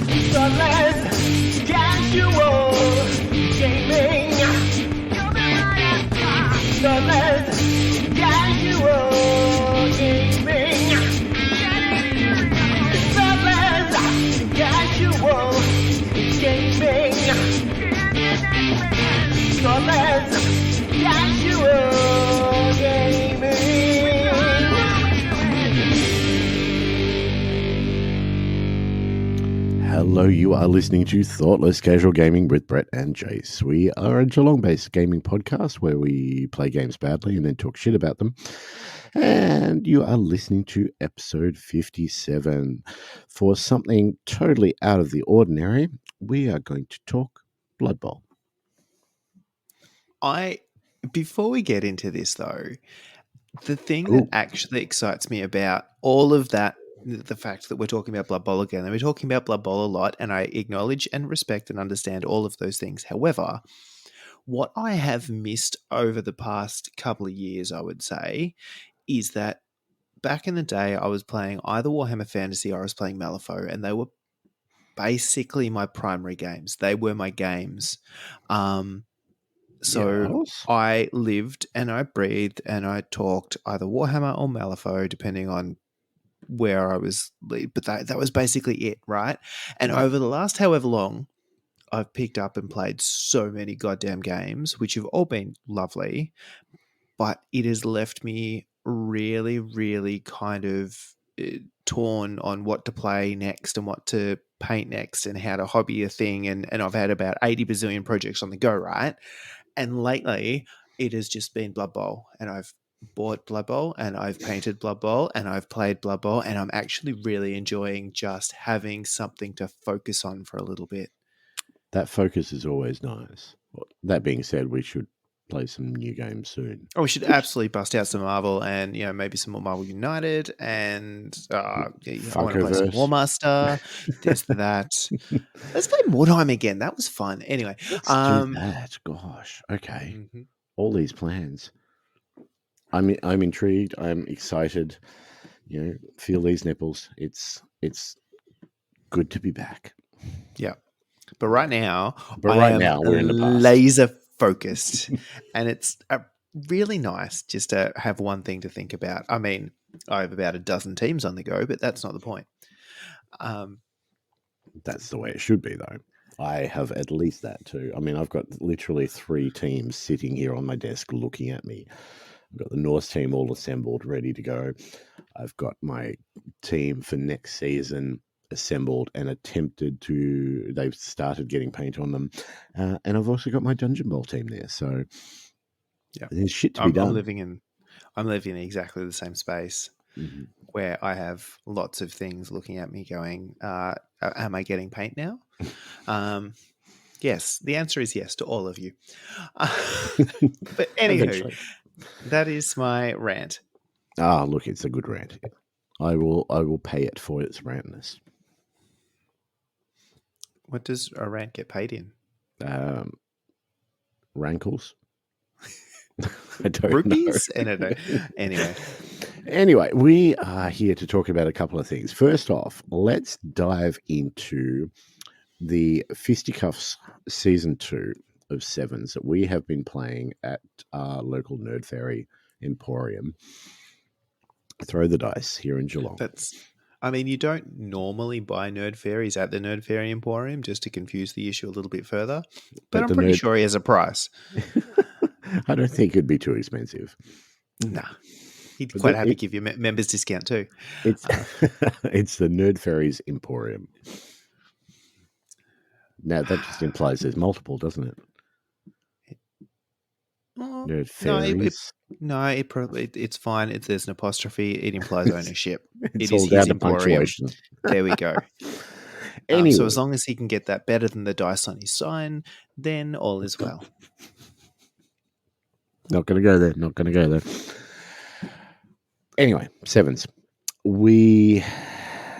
So let's casual gaming. So let's casual gaming. So let's casual gaming. So let's casual gaming. Hello, you are listening to Thoughtless Casual Gaming with Brett and Jace. We are a Geelong-based gaming podcast where we play games badly and then talk shit about them. And you are listening to episode 57. For something totally out of the ordinary, we are going to talk Blood Bowl. Before we get into this though, the thing that actually excites me about all of that, the fact that we're talking about Blood Bowl again, and we're talking about Blood Bowl a lot, and I acknowledge and respect and understand all of those things. However, what I have missed over the past couple of years, I would say, is that back in the day, I was playing either Warhammer Fantasy or I was playing Malifaux, and they were basically my primary games. They were my games. So Yes. I lived and I breathed and I talked either Warhammer or Malifaux, depending on where I was. But that was basically it, right? And over the last however long, I've picked up and played so many goddamn games, which have all been lovely, but it has left me really, really kind of torn on what to play next and what to paint next and how to hobby a thing. And I've had about 80 bazillion projects on the go, right? And lately, it has just been Blood Bowl, and I've bought Blood Bowl, and I've painted Blood Bowl, and I've played Blood Bowl, and I'm actually really enjoying just having something to focus on for a little bit. That focus is always nice. That being said, we should play some new games soon. Oh, we should absolutely bust out some Marvel and, maybe some more Marvel United and I want to play some War Master, this, that. Let's play Mordheim again. That was fun. Anyway. Let's do that. Gosh. Okay. Mm-hmm. All these plans. I'm intrigued. I'm excited. Feel these nipples. It's good to be back. Yeah. But right now we're in the past. Laser focused, and it's really nice just to have one thing to think about. I mean, I have about a dozen teams on the go, but that's not the point. That's the way it should be, though. I have at least that too. I mean, I've got literally 3 teams sitting here on my desk looking at me. I've got the Norse team all assembled, ready to go. I've got my team for next season assembled and they've started getting paint on them. And I've also got my Dungeon Bowl team there. So there's shit to be done. I'm living in exactly the same space where I have lots of things looking at me going, am I getting paint now? Yes, the answer is yes to all of you. But anywho, that is my rant. Look, it's a good rant. I will pay it for its rantness. What does a rant get paid in? Rankles. I don't Rupees? know. I don't know. Anyway, we are here to talk about a couple of things. First off, let's dive into the Fisticuffs Season 2 of Sevens that we have been playing at our local Nerd Fairy Emporium. Throw the dice here in Geelong. You don't normally buy Nerd Fairies at the Nerd Fairy Emporium, just to confuse the issue a little bit further. But I'm pretty sure he has a price. I don't think it'd be too expensive. Nah. He'd quite happy to give you a members discount too. It's the Nerd Fairies Emporium. Now, that just implies there's multiple, doesn't it? Nerd Fairies. It's fine. There's an apostrophe. It implies ownership. It's all down to punctuation. There we go. Anyway. So as long as he can get that better than the dice on his sign, then all is well. Not going to go there. Anyway, Sevens. We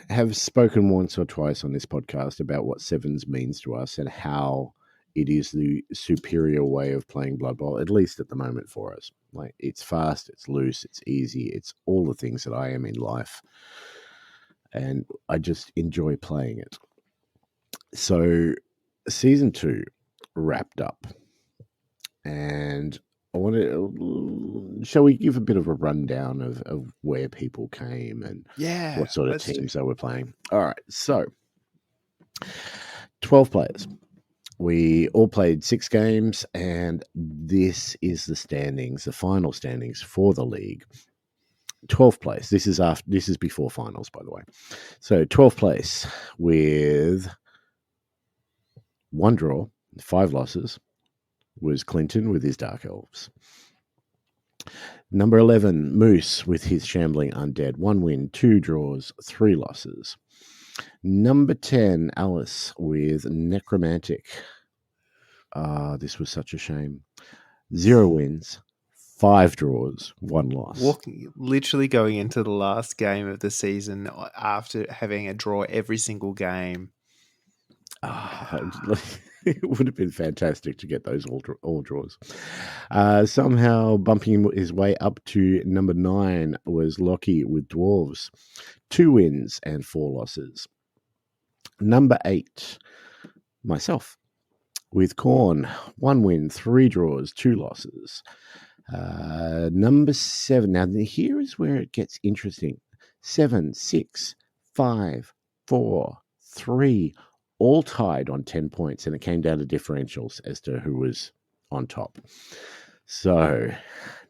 have spoken once or twice on this podcast about what Sevens means to us and how it is the superior way of playing Blood Bowl, at least at the moment for us. Like, it's fast, it's loose, it's easy, it's all the things that I am in life. And I just enjoy playing it. So season 2 wrapped up, and I want to. Shall we give a bit of a rundown of where people came and Yeah, what sort of let's do. teams they were playing? All right, so 12 players. We all played 6 games, and this is the standings, the final standings for the league. 12th place. This is before finals, by the way. So 12th place with 1 draw, 5 losses was Clinton with his Dark Elves. Number 11, Moose with his Shambling Undead. 1 win, 2 draws, 3 losses. Number 10, Alice with Necromantic. This was such a shame. 0 wins, 5 draws, 1 loss. Literally going into the last game of the season after having a draw every single game. It would have been fantastic to get those all draws. Somehow bumping his way up to number 9 was Lockie with Dwarves. 2 wins and 4 losses. Number 8, myself with Corn. 1 win, 3 draws, 2 losses. Number 7. Now, here is where it gets interesting. 7, 6, 5, 4, 3, all tied on 10 points, and it came down to differentials as to who was on top. So,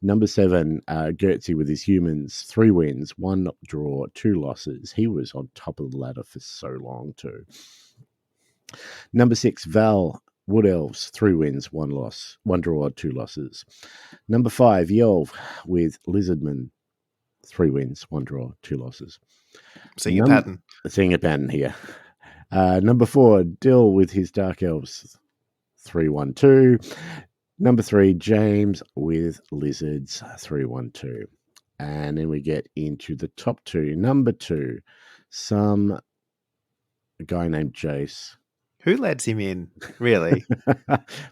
number 7, Gertzy with his humans, 3 wins, 1 draw, 2 losses. He was on top of the ladder for so long too. Number 6, Val, Wood Elves, 3 wins, 1 loss, 1 draw, 2 losses. Number 5, Yelv with Lizardman, 3 wins, 1 draw, 2 losses. Seeing a pattern. Seeing a pattern here. Number 4, Dill with his Dark Elves, 3-1-2. Number 3, James with Lizards, 3-1-2. And then we get into the top 2. Number 2, a guy named Jace. Who lets him in, really?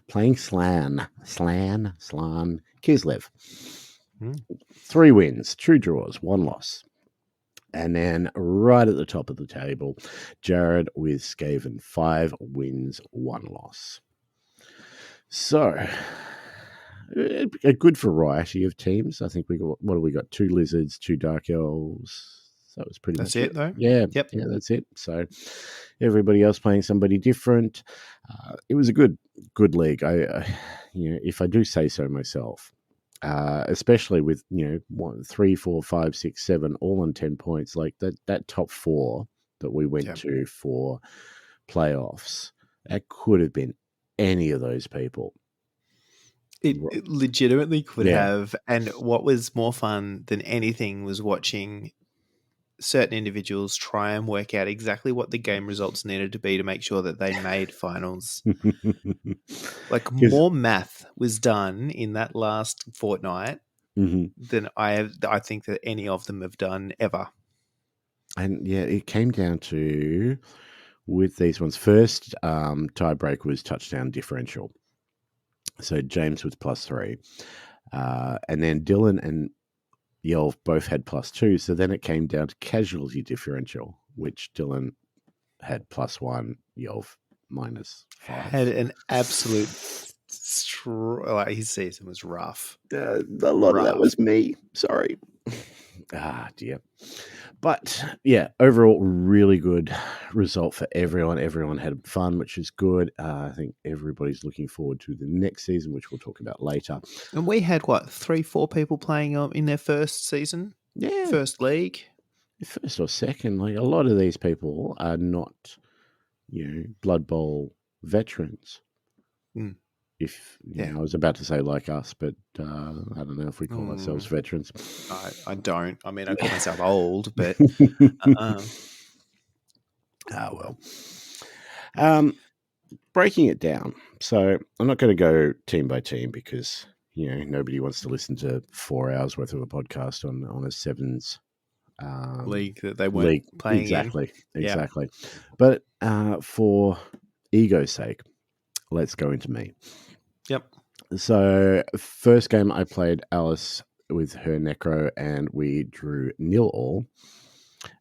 Playing Slan, Kislev. 3 wins, 2 draws, 1 loss. And then right at the top of the table, Jared with Skaven, 5 wins, 1 loss. So, a good variety of teams. I think we got 2 Lizards, 2 Dark Elves. That was pretty much it, though? Yeah. Yep. Yeah, that's it. So, everybody else playing somebody different. It was a good league. If I do say so myself. Especially with 1, 3, 4, 5, 6, 7, all on 10 points, like that top 4 that we went to for playoffs, that could have been any of those people. It legitimately could have. And what was more fun than anything was watching certain individuals try and work out exactly what the game results needed to be to make sure that they made finals. Like, more math was done in that last fortnight than I think that any of them have done ever. And yeah, it came down to, with these ones, first tiebreak was touchdown differential. So James was +3. And then Dylan and Yelv both had +2. So then it came down to casualty differential, which Dylan had +1, Yelv -5. Had an absolute his season was rough. A lot of that was me. Sorry. Dear. But yeah, overall, really good result for everyone. Everyone had fun, which is good. I think everybody's looking forward to the next season, which we'll talk about later. And we had 3-4 people playing in their first season? Yeah. First league? First or second. Like, a lot of these people are not, Blood Bowl veterans. If I was about to say like us, but I don't know if we call ourselves veterans. I don't. I mean, I call myself old, but breaking it down. So I'm not going to go team by team because nobody wants to listen to 4 hours worth of a podcast on a sevens league that they weren't playing exactly. Yeah. But for ego's sake, let's go into me. Yep. So first game I played Alice with her Necro and we drew 0-all.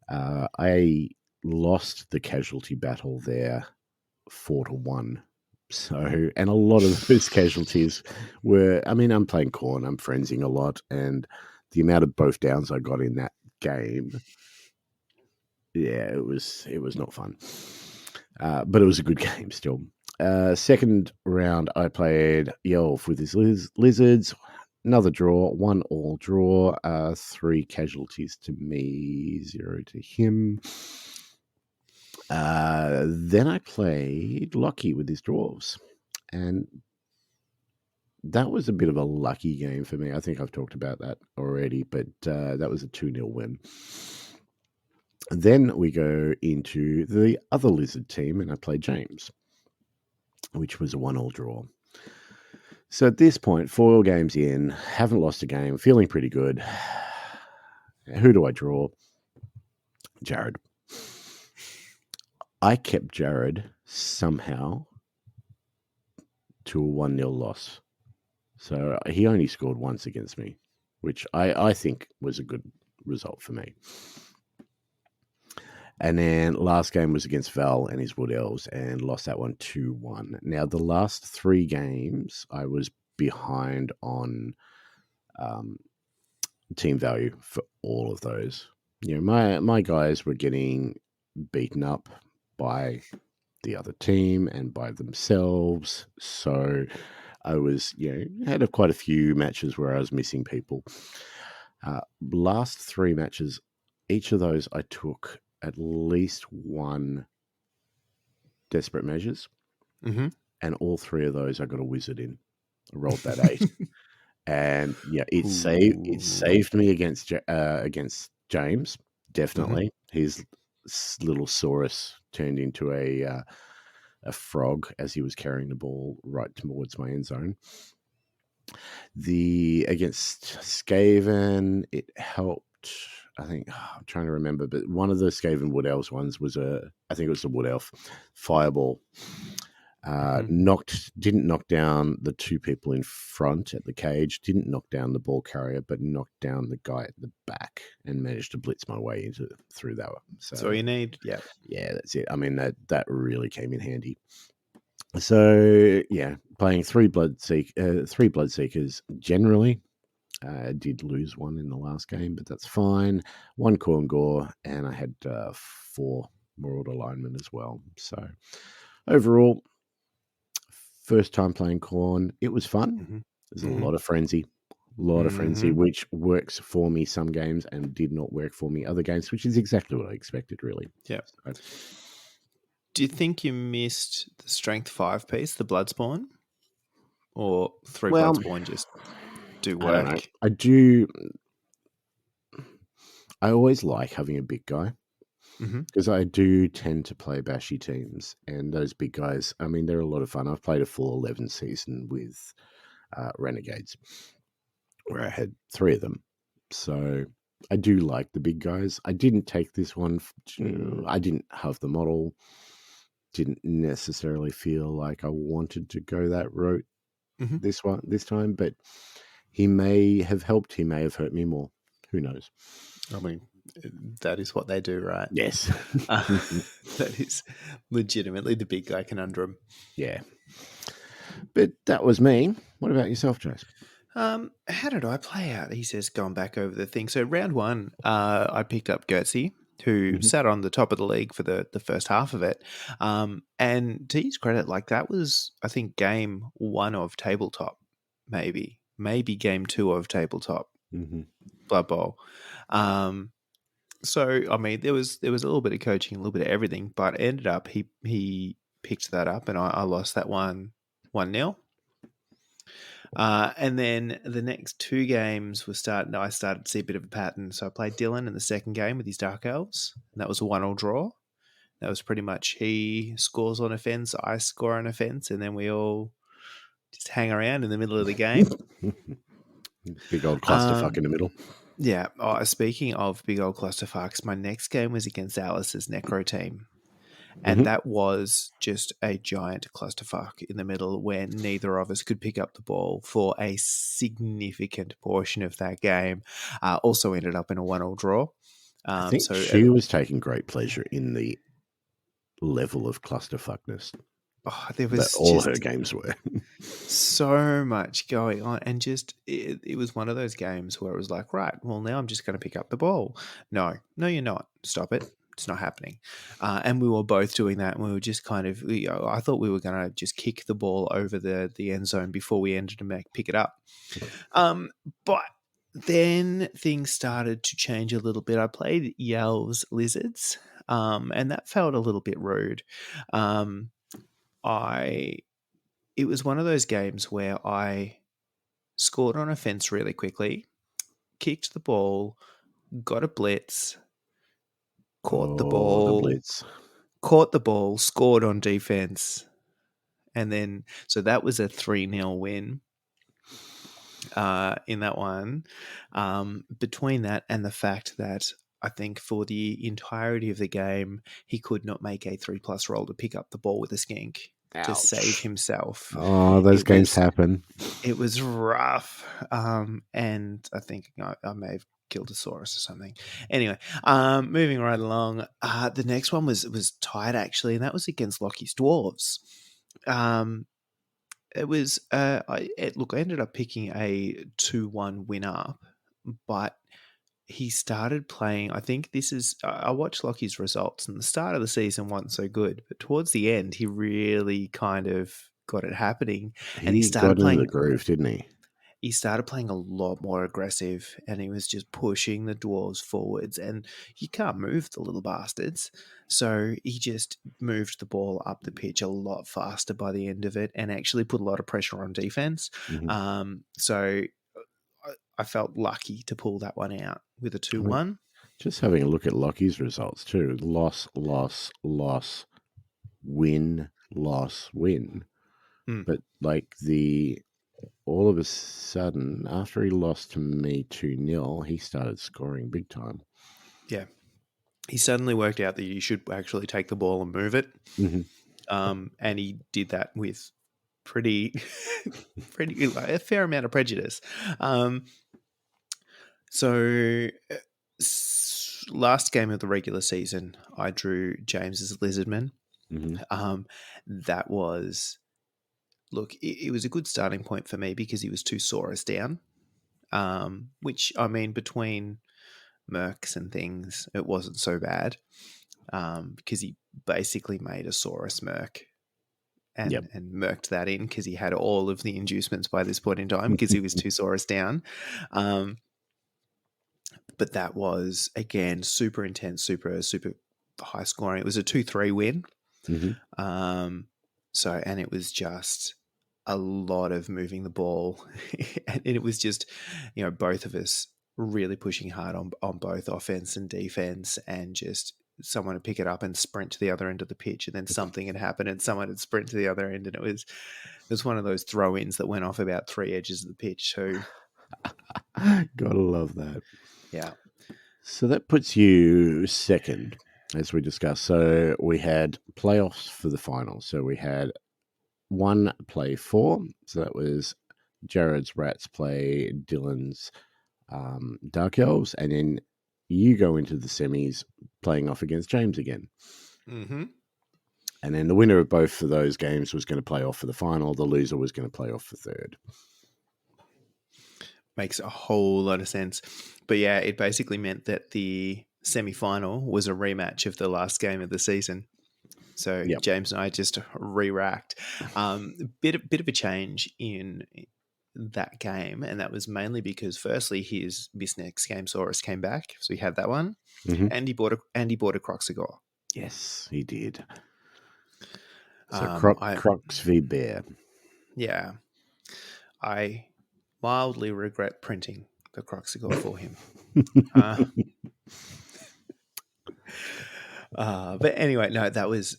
I lost the casualty battle there 4-1. So, and a lot of those casualties were, I mean, I'm playing Corn, I'm frenzing a lot, and the amount of both downs I got in that game, yeah, it was not fun. But it was a good game still. Second round, I played Yelf with his lizards. Another draw, 1 all draw, 3 casualties to me, 0 to him. Then I played Lockie with his dwarves, and that was a bit of a lucky game for me. I think I've talked about that already, but that was a 2-0 win. Then we go into the other lizard team, and I played James, which was a 1 all draw. So at this point, 4 games in, haven't lost a game, feeling pretty good. Who do I draw? Jared. I kept Jared somehow to a 1-0 loss. So he only scored once against me, which I think was a good result for me. And then last game was against Val and his Wood Elves, and lost that one 2-1. Now, the last 3 games, I was behind on team value for all of those. You know, my guys were getting beaten up by the other team and by themselves. So I was, had quite a few matches where I was missing people. Last 3 matches, each of those I took at least 1 desperate measures, and all 3 of those I got a wizard in. I rolled that 8, and yeah, it saved me against James. Definitely, his little Saurus turned into a frog as he was carrying the ball right towards my end zone. Against Skaven, it helped. I think I'm trying to remember, but one of the Skaven Wood Elves ones was I think it was the Wood Elf Fireball. Didn't knock down the 2 people in front at the cage, didn't knock down the ball carrier, but knocked down the guy at the back and managed to blitz my way through that one. So you need, yeah, that's it. I mean, that really came in handy. So yeah, playing 3 Blood Seekers generally. I did lose 1 in the last game, but that's fine. 1 Corn Gore, and I had 4 World Alignment as well. So overall, first time playing Corn, it was fun. There's a lot of frenzy, which works for me some games and did not work for me other games, which is exactly what I expected, really. Yeah. So, do you think you missed the Strength 5 piece, the Bloodspawn? Or 3 Bloodspawn just do work? I don't know. I do. I always like having a big guy, because I do tend to play bashy teams, and those big guys, I mean, they're a lot of fun. I've played a full 11 season with Renegades, where I had 3 of them. So I do like the big guys. I didn't take this one. I didn't have the model. Didn't necessarily feel like I wanted to go that route this time, but he may have helped. He may have hurt me more. Who knows? I mean, that is what they do, right? Yes. That is legitimately the big guy conundrum. Yeah. But that was me. What about yourself, Jace? How did I play out? He says, going back over the thing. So round 1, I picked up Gertzy, who sat on the top of the league for the first half of it. And to his credit, like, that was, I think, game 1 of Tabletop, maybe game 2 of Tabletop, Blood Bowl. So, I mean, there was a little bit of coaching, a little bit of everything, but it ended up he picked that up, and I lost that 1-0. And then the next 2 games I started to see a bit of a pattern. So I played Dylan in the second game with his Dark Elves, and that was a 1-all draw. That was pretty much he scores on offense, I score on offense, and then we all just hang around in the middle of the game. Big old clusterfuck in the middle. Yeah. Oh, speaking of big old clusterfucks, my next game was against Alice's Necro team. And that was just a giant clusterfuck in the middle where neither of us could pick up the ball for a significant portion of that game. Also ended up in a 1-all draw. I think she was taking great pleasure in the level of clusterfuckness. there But was all just her games were. so much going on, and just it was one of those games where it was like, right, well, now I'm just going to pick up the ball. No, you're not. Stop it. It's not happening. And we were both doing that, and we were just kind of, I thought we were going to just kick the ball over the end zone before we ended to pick it up. But then things started to change a little bit. I played Yell's Lizards, and that felt a little bit rude. It was one of those games where I scored on a fence really quickly, kicked the ball, got a blitz, caught the The ball, Blitz. scored on defense, and then so that was a 3-0 win in that one. Between that and the fact that I think for the entirety of the game, he could not make a 3+ roll to pick up the ball with a skink to Ouch. save himself. Oh, those games happen. It was rough. And I think I may have killed a Saurus or something. Anyway, moving right along. The next one was tied, actually, and that was against Lockie's Dwarves. It was, I ended up picking a 2-1 win up, but he started playing. I think this is, I watched Lockie's results, and the start of the season wasn't so good, but towards the end, he really kind of got it happening. And he started got playing into the groove, didn't he? He started playing a lot more aggressive, and he was just pushing the dwarves forwards, and you can't move the little bastards. So he just moved the ball up the pitch a lot faster by the end of it, and actually put a lot of pressure on defense. So I felt lucky to pull that one out with a 2-1. Just having a look at Lockie's results too. Loss, win, loss, win. But like all of a sudden, after he lost to me 2-0, he started scoring big time. Yeah. He suddenly worked out that you should actually take the ball and move it. And he did that with pretty a fair amount of prejudice. So last game of the regular season, I drew James's Lizardman. That was, look, it was a good starting point for me because he was 2 Saurus down, which, I mean, between mercs and things, it wasn't so bad, because he basically made a Saurus merc and merked that in because he had all of the inducements by this point in time because he was 2 Saurus down. But that was, again, super intense, super high scoring. It was a 2-3 win. So, and it was just a lot of moving the ball. And it was just, both of us really pushing hard on both offense and defense, and just someone would pick it up and sprint to the other end of the pitch, and then something had happened and someone would sprint to the other end. And it was one of those throw-ins that went off about 3 edges of the pitch too. Gotta love that. Yeah. So that puts you second, as we discussed. So we had playoffs for the final. So we had 1 play 4. So that was Jared's Rats play Dylan's Dark Elves. And then you go into the semis playing off against James again. And then the winner of both of those games was going to play off for the final. The loser was going to play off for third. Makes a whole lot of sense. But yeah, it basically meant that the semi-final was a rematch of the last game of the season. So James and I just re-racked. Bit of a change in that game, and that was mainly because firstly his Miss Next Game Saurus came back, so he had that one, and he bought a Croxigore. Yes, he did. So Crocs v Bear. Yeah, I mildly regret printing the Croxigore for him. But anyway, no, that was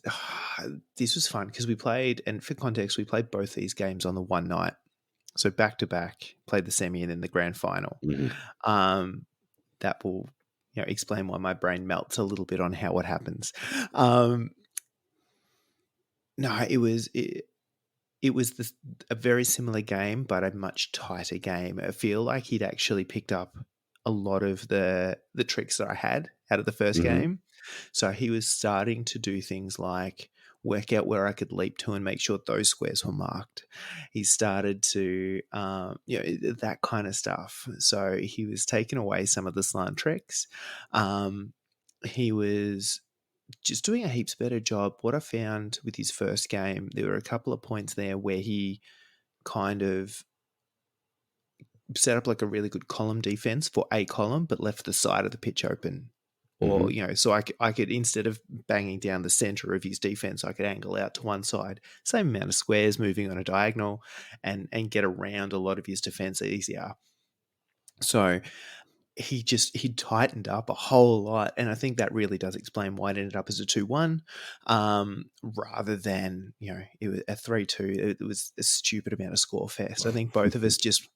this was fun because we played, and for context, we played both these games on the one night. So back to back, played the semi and then the grand final. That will, explain why my brain melts a little bit on what happens. No, it was a very similar game, but a much tighter game. I feel like he'd actually picked up a lot of the tricks that I had out of the first Mhm. game. So he was starting to do things like work out where I could leap to and make sure those squares were marked. He started to, that kind of stuff. So he was taking away some of the slant tricks. He was just doing a heaps better job. What I found with his first game, there were a couple of points there where he kind of set up like a really good column defense for a column, but left the side of the pitch open. Or, so I could, instead of banging down the center of his defense, I could angle out to one side, same amount of squares moving on a diagonal, and get around a lot of his defense easier. So he tightened up a whole lot, and I think that really does explain why it ended up as a 2-1, rather than, it was a 3-2. It was a stupid amount of score fest. I think both of us just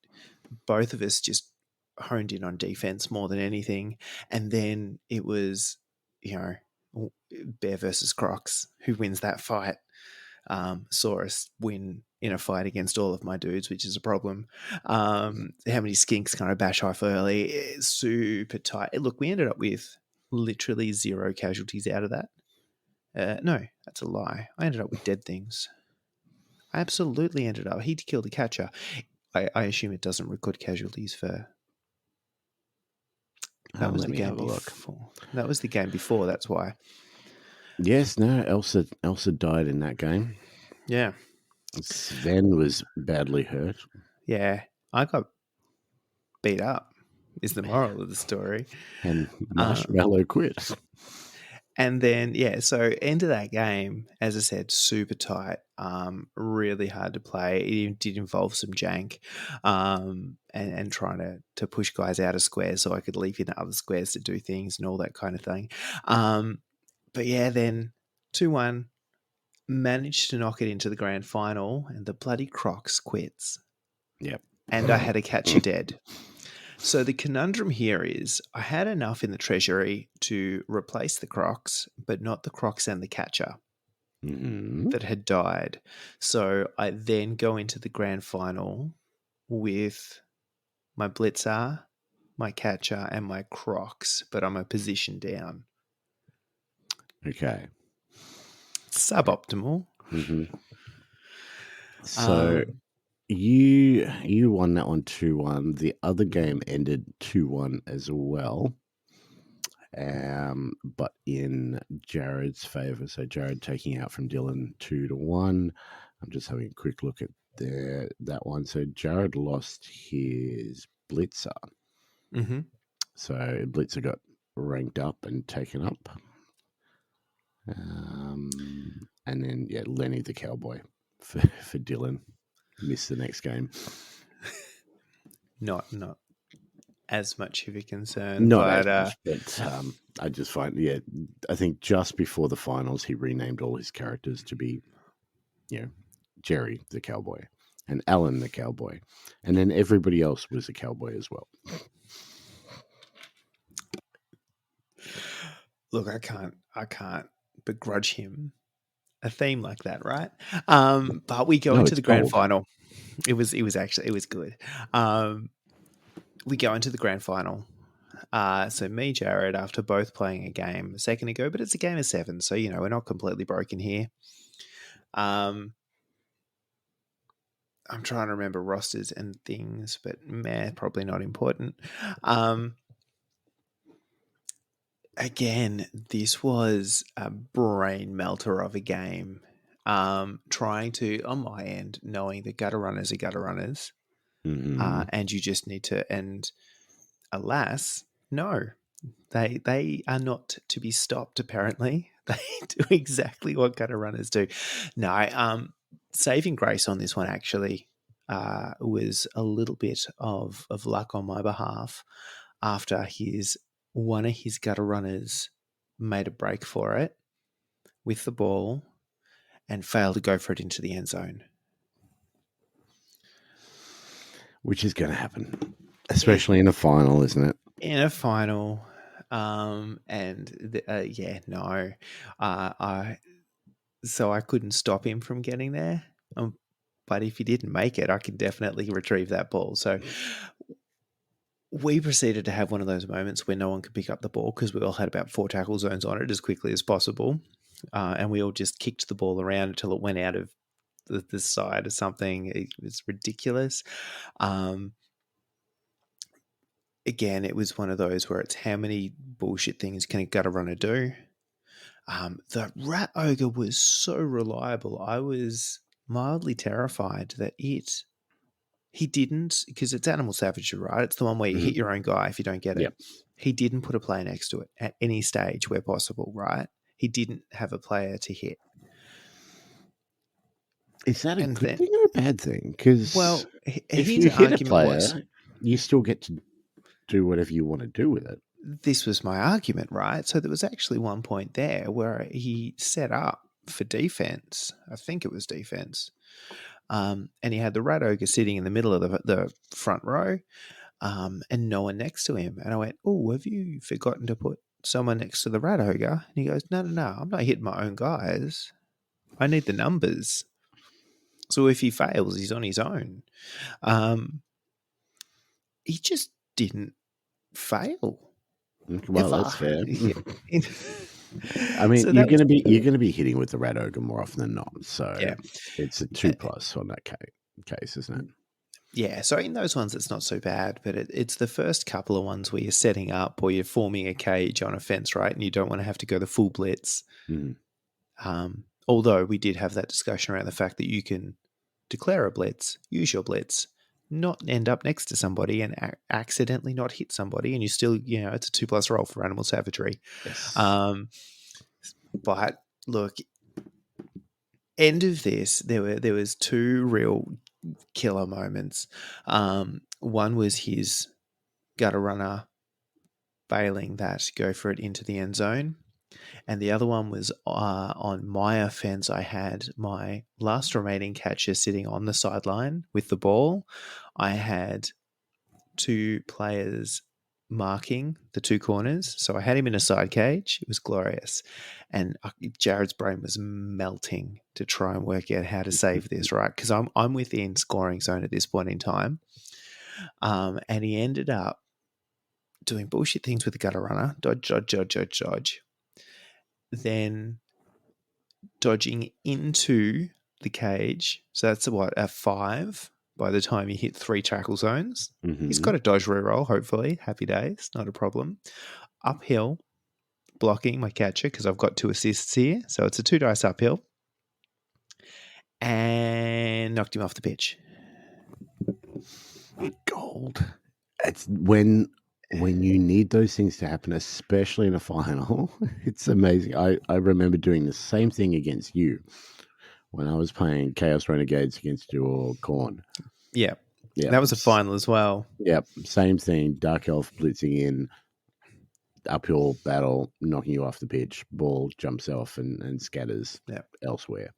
honed in on defense more than anything, and then it was, Bear versus Crocs, who wins that fight. Saw us win in a fight against all of my dudes, which is a problem. How many skinks can I bash off early? It's super tight. Look, we ended up with literally 0 casualties out of that. No, that's a lie. I ended up with dead things. I absolutely ended up. He killed the catcher. I assume it doesn't record casualties for. That was Let the me game have a look. before. That was the game before. That's why. Yes, no, Elsa died in that game. Yeah. Sven was badly hurt. Yeah. I got beat up, is the moral of the story. And Marshmallow quit. And then, so end of that game, as I said, super tight, really hard to play. It did involve some jank, and trying to push guys out of squares so I could leap into other squares to do things and all that kind of thing. But yeah, then 2-1, managed to knock it into the grand final, and the bloody Crocs quits. Yep. And I had a catcher dead. So the conundrum here is I had enough in the treasury to replace the Crocs, but not the Crocs and the catcher that had died. So I then go into the grand final with my Blitzer, my catcher, and my Crocs, but I'm a position down. Okay. Suboptimal. So you won that one 2-1. The other game ended 2-1 as well. But in Jared's favour. So Jared taking out from Dylan 2-1. I'm just having a quick look at that one. So Jared lost his Blitzer. So Blitzer got ranked up and taken up. And then Lenny the Cowboy for Dylan missed the next game. Not as much of a concern. Not but, as much, but I just find, I think just before the finals, he renamed all his characters to be, Jerry the Cowboy and Alan the Cowboy. And then everybody else was a cowboy as well. Look, I can't begrudge him a theme like that, right? But we go into the grand final. It was good. We go into the grand final. So me, Jared, after both playing a game a second ago, but it's a game of 7, so we're not completely broken here. I'm trying to remember rosters and things, but probably not important. Again, this was a brain melter of a game. Trying to, on my end, knowing that gutter runners are gutter runners, and you just need to, and alas, no, they are not to be stopped. Apparently, they do exactly what gutter runners do. No, saving grace on this one actually was a little bit of luck on my behalf after one of his gutter runners made a break for it with the ball and failed to go for it into the end zone. Which is going to happen, especially in a final, isn't it? In a final. So I couldn't stop him from getting there. But if he didn't make it, I could definitely retrieve that ball. So we proceeded to have one of those moments where no one could pick up the ball because we all had about 4 tackle zones on it as quickly as possible. And we all just kicked the ball around until it went out of the side or something. It was ridiculous. Again, it was one of those where it's how many bullshit things can a gutter runner do? The rat ogre was so reliable. I was mildly terrified that he didn't, because it's animal savagery, right? It's the one where you hit your own guy if you don't get it. Yep. He didn't put a player next to it at any stage where possible, right? He didn't have a player to hit. Is that a And good then- thing or a bad thing? Because Well, if his you hit a argument player, was, you still get to do whatever you want to do with it. this was my argument, right? So there was actually one point there where he set up for defense. I think it was defense. And he had the rat ogre sitting in the middle of the front row, and no one next to him. And I went, "Oh, have you forgotten to put someone next to the rat ogre?" And he goes, No, I'm not hitting my own guys. I need the numbers. So if he fails, he's on his own. He just didn't fail. Well, that's fair. I mean, So you're that was- going to be hitting with the rat ogre more often than not. So Yeah. it's a 2+ on that case, isn't it? Yeah, so in those ones, it's not so bad, but it's the first couple of ones where you're setting up or you're forming a cage on a fence, right? And you don't want to have to go the full blitz. Mhm. Although we did have that discussion around the fact that you can declare a blitz, use your blitz, not end up next to somebody and accidentally not hit somebody, and you still, it's a 2+ roll for animal savagery. Yes. But look, end of this, there was 2 real killer moments. One was his gutter runner bailing that go for it into the end zone. And the other one was on my offense. I had my last remaining catcher sitting on the sideline with the ball. I had 2 players marking the 2 corners. So I had him in a side cage. It was glorious. And Jared's brain was melting to try and work out how to save this, right? Because I'm within scoring zone at this point in time. And he ended up doing bullshit things with the gutter runner. Dodge. Then dodging into the cage. So that's a 5 by the time you hit 3 tackle zones. Mhm. He's got a dodge reroll, hopefully. Happy days, not a problem. Uphill, blocking my catcher because I've got 2 assists here. So it's a 2 dice uphill. And knocked him off the pitch. Gold. It's when you need those things to happen, especially in a final. It's amazing. I remember doing the same thing against you when I was playing Chaos Renegades against you or Korn. Yeah. Yeah, That was a final as well. Yep, same thing. Dark Elf blitzing in, uphill battle, knocking you off the pitch. Ball jumps off and scatters elsewhere.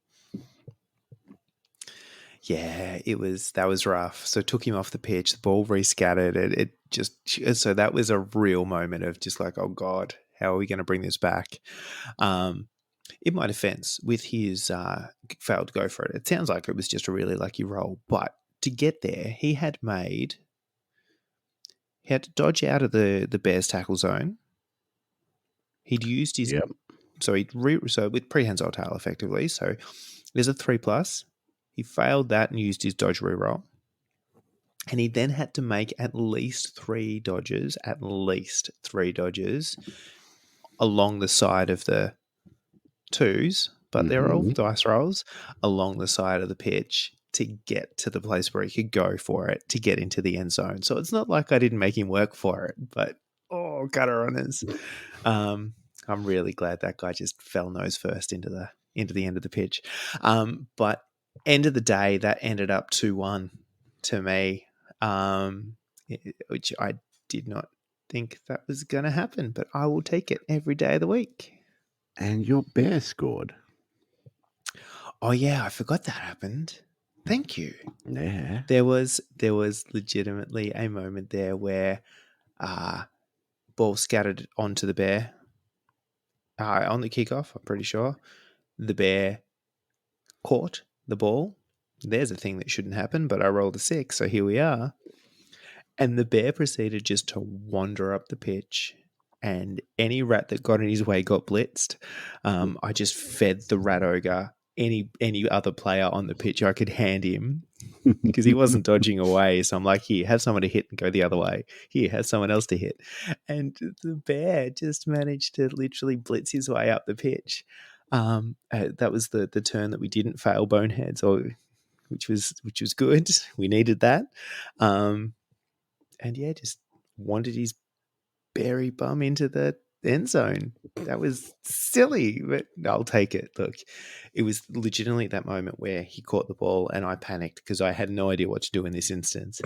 Yeah, that was rough. So took him off the pitch, the ball rescattered. So that was a real moment of just like, oh God, how are we going to bring this back? In my defense, with his failed to go for it, it sounds like it was just a really lucky roll. But to get there, he had to dodge out of the Bears tackle zone. He'd used his, so with prehensile tail effectively. So there's a 3+. He failed that and used his dodge reroll. And he then had to make at least 3 dodges along the side of the 2s, but they're all dice rolls along the side of the pitch to get to the place where he could go for it to get into the end zone. So it's not like I didn't make him work for it, but gutter runners. I'm really glad that guy just fell nose first into the end of the pitch. But end of the day, that ended up 2-1 to me, which I did not think that was going to happen, but I will take it every day of the week. And your bear scored. Oh yeah, I forgot that happened. Thank you. Yeah. There was legitimately a moment there where ball scattered onto the bear on the kickoff, I'm pretty sure. The bear caught the ball. There's a thing that shouldn't happen, but I rolled a 6, so here we are. And the bear proceeded just to wander up the pitch, and any rat that got in his way got blitzed. I just fed the rat ogre any other player on the pitch I could hand him because he wasn't dodging away. So I'm like, here, have someone to hit and go the other way. Here, have someone else to hit. And the bear just managed to literally blitz his way up the pitch. That was the turn that we didn't fail boneheads, which was good. We needed that. And yeah, just wanted his berry bum into the end zone. That was silly, but I'll take it. Look, it was legitimately that moment where he caught the ball and I panicked because I had no idea what to do in this instance,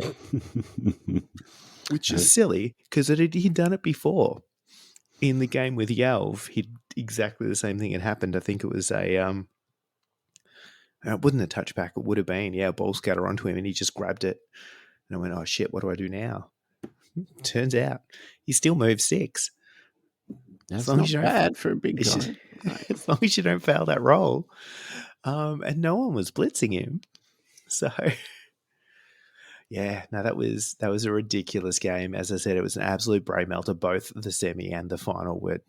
which is silly because he'd done it before. In the game with Yelv, exactly the same thing had happened. I think it was it wasn't a touchback. It would have been, a ball scatter onto him and he just grabbed it. And I went, oh shit, what do I do now? Turns out he still moves 6. That's not bad for a big guy. As long as you don't fail that roll. And no one was blitzing him. So yeah, no, that was a ridiculous game. As I said, it was an absolute brain melter. Both the semi and the final were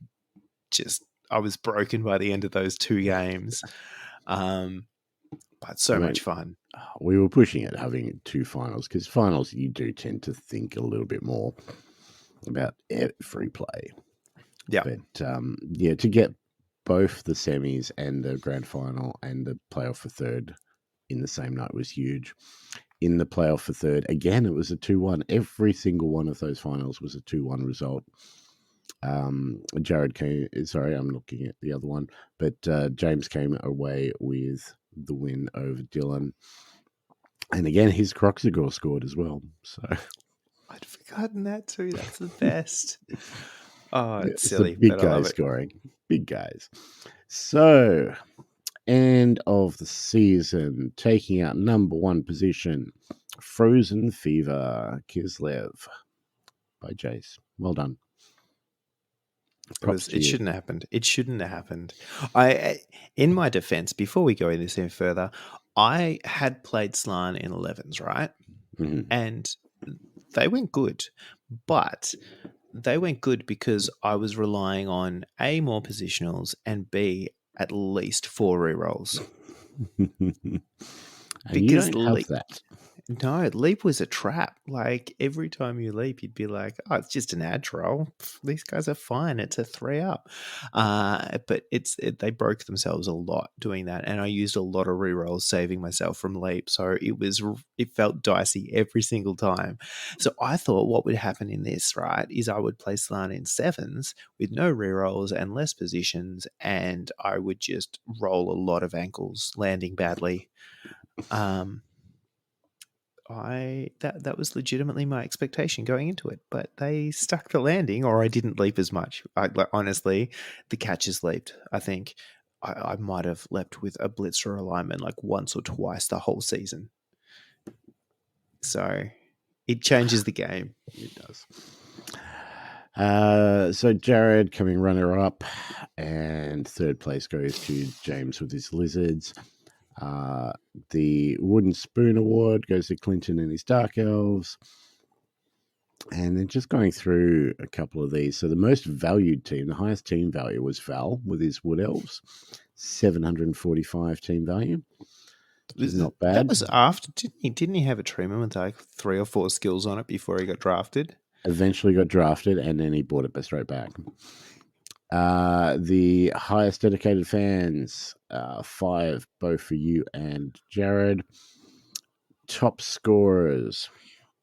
just, I was broken by the end of those 2 games. But much fun. We were pushing it, having 2 finals, because finals you do tend to think a little bit more about every play. Yeah. But to get both the semis and the grand final and the playoff for third in the same night was huge. In the playoff for third, again, it was a 2-1. Every single one of those finals was a 2-1 result. Jared came, sorry, I'm looking at the other one, but James came away with the win over Dylan. And again, his Croxagore scored as well. So I'd forgotten that too. That's the best. Oh, it's silly. Big guys scoring. Big guys. So, end of the season, taking out number 1 position, Frozen Fever, Kislev by Jace. Well done. It shouldn't have happened. It shouldn't have happened. In my defense, before we go this any further, I had played Slan in 11s, right? Mm-hmm. And they went good, but they went good because I was relying on A, more positionals, and B, at least 4 rerolls. And because you don't have that. No, leap was a trap. Like every time you leap, you'd be like, "Oh, it's just an ad roll. These guys are fine. It's a 3-up." But they broke themselves a lot doing that, and I used a lot of rerolls saving myself from leap. So it felt dicey every single time. So I thought what would happen in this, right, is I would play Slan in 7s with no rerolls and less positions, and I would just roll a lot of ankles, landing badly. That was legitimately my expectation going into it, but they stuck the landing, or I didn't leap as much. Honestly, the catches leaped. I think I might have leapt with a blitzer alignment like once or twice the whole season. So it changes the game. It does. So Jared coming runner-up, and third place goes to James with his lizards. The Wooden Spoon Award goes to Clinton and his Dark Elves. And then just going through a couple of these. So the most valued team, the highest team value was Val with his Wood Elves, 745 team value. Which is not bad. That was after, didn't he have a treatment with like 3 or 4 skills on it before he got drafted? Eventually got drafted, and then he bought it straight back. The highest dedicated fans, 5, both for you and Jared. Top scorers.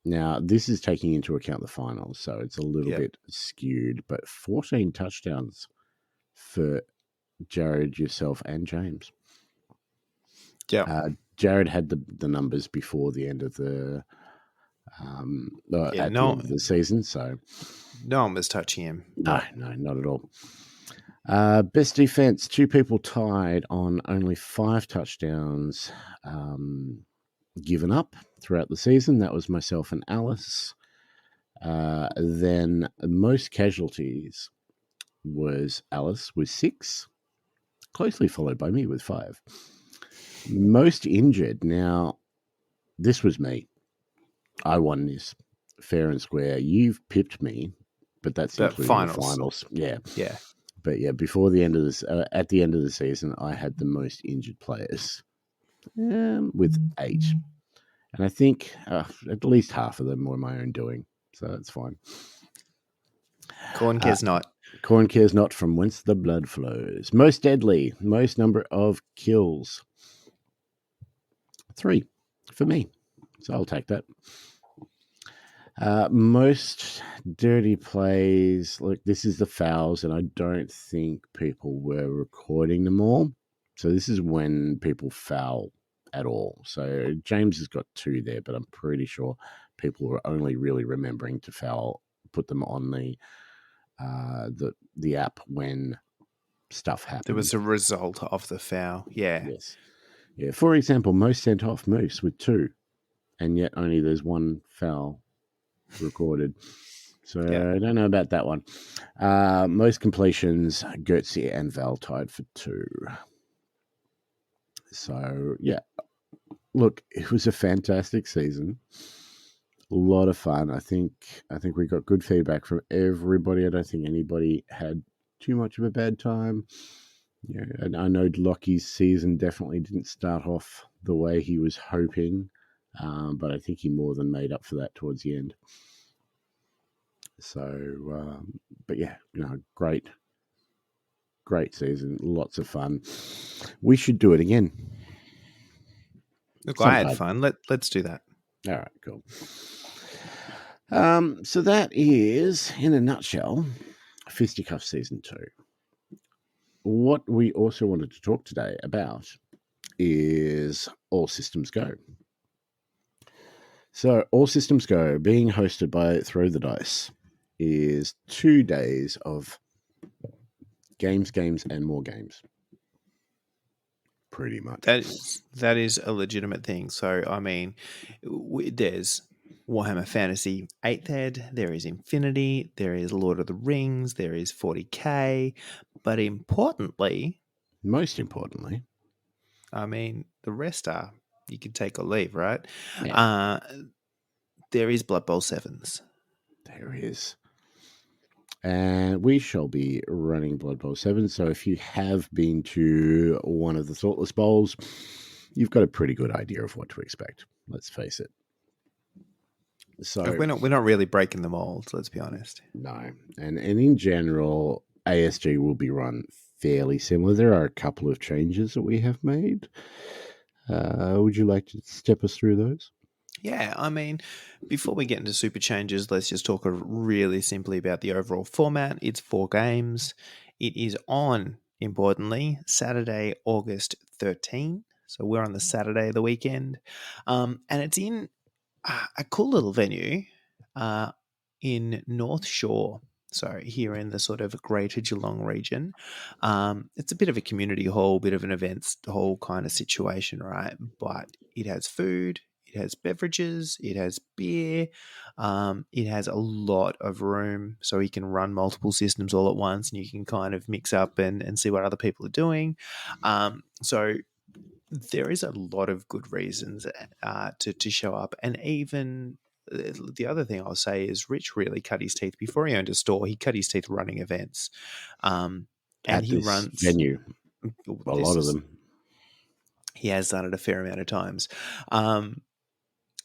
Now, this is taking into account the finals, so it's a little bit skewed, but 14 touchdowns for Jared, yourself, and James. Yeah. Jared had the numbers before the end of the the end of the season, so no one was touching him. No, not at all. Best defense, 2 people tied on only 5 touchdowns given up throughout the season. That was myself and Alice. Then most casualties was Alice with 6, closely followed by me with 5. Most injured. Now, this was me. I won this. fair and square. You've pipped me, but that's But including the finals. finals. Yeah. Yeah. But yeah, before the end of this, at the end of the season, I had the most injured players with 8. And I think at least half of them were my own doing. So that's fine. Corn cares not. Corn cares not from whence the blood flows. Most deadly, most number of kills. 3 for me. So I'll take that. Most dirty plays. Look, this is the fouls, and I don't think people were recording them all. So this is when people foul at all. So James has got 2 there, but I'm pretty sure people were only really remembering to foul, put them on the app when stuff happened. There was a result of the foul. Yeah. Yes. Yeah. For example, most sent off Moose with 2, and yet only there's 1 foul recorded. So Yeah. I don't know about that one. Most completions, Gertzie and Val tied for 2. So yeah, look, it was a fantastic season. A lot of fun. I think we got good feedback from everybody. I don't think anybody had too much of a bad time. Yeah, and I know Lockie's season definitely didn't start off the way he was hoping, but I think he more than made up for that towards the end. So, but yeah, great season, lots of fun. We should do it again. Look, I had fun. Let's do that. All right, cool. So that is, in a nutshell, Fisticuff Season 2. What we also wanted to talk today about is All Systems Go. So All Systems Go, being hosted by Throw the Dice, is 2 days of games, and more games. Pretty much. That is a legitimate thing. So, I mean, there's Warhammer Fantasy 8th Ed, there is Infinity, there is Lord of the Rings, there is 40k, but most importantly, I mean, the rest are you can take or leave, right? Yeah. There is Blood Bowl 7s. There is. And we shall be running Blood Bowl 7. So if you have been to one of the Thoughtless Bowls, you've got a pretty good idea of what to expect. Let's face it. So we're not really breaking the molds, let's be honest. No. And in general, ASG will be run fairly similar. There are a couple of changes that we have made. Would you like to step us through those? Yeah, I mean, before we get into super changes, let's just talk really simply about the overall format. It's 4 games. It is on, importantly, Saturday, August 13. So we're on the Saturday of the weekend. And it's in a cool little venue in North Shore. So here in the sort of greater Geelong region. It's a bit of a community hall, bit of an events hall kind of situation, right? But it has food. It has beverages, it has beer, it has a lot of room so you can run multiple systems all at once and you can kind of mix up and see what other people are doing. So there is a lot of good reasons to show up. And even the other thing I'll say is Rich really cut his teeth before he owned a store. He cut his teeth running events. And he runs venue, a lot of them. He has done it a fair amount of times.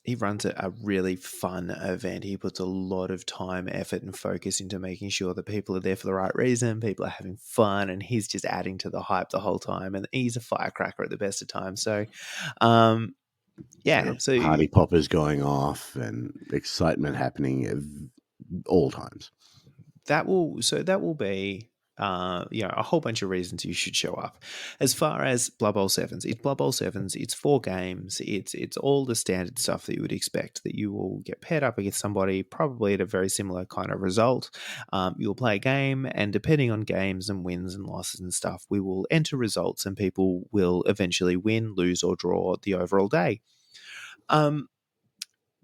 He runs a really fun event. He puts a lot of time, effort, and focus into making sure that people are there for the right reason, people are having fun, and he's just adding to the hype the whole time. And he's a firecracker at the best of times. So, so party poppers going off and excitement happening at all times. That will be a whole bunch of reasons you should show up. As far as Blood Bowl 7s, it's Blood Bowl 7s, it's 4 games, it's all the standard stuff that you would expect, that you will get paired up against somebody probably at a very similar kind of result. You'll play a game, and depending on games and wins and losses and stuff, we will enter results and people will eventually win, lose, or draw the overall day.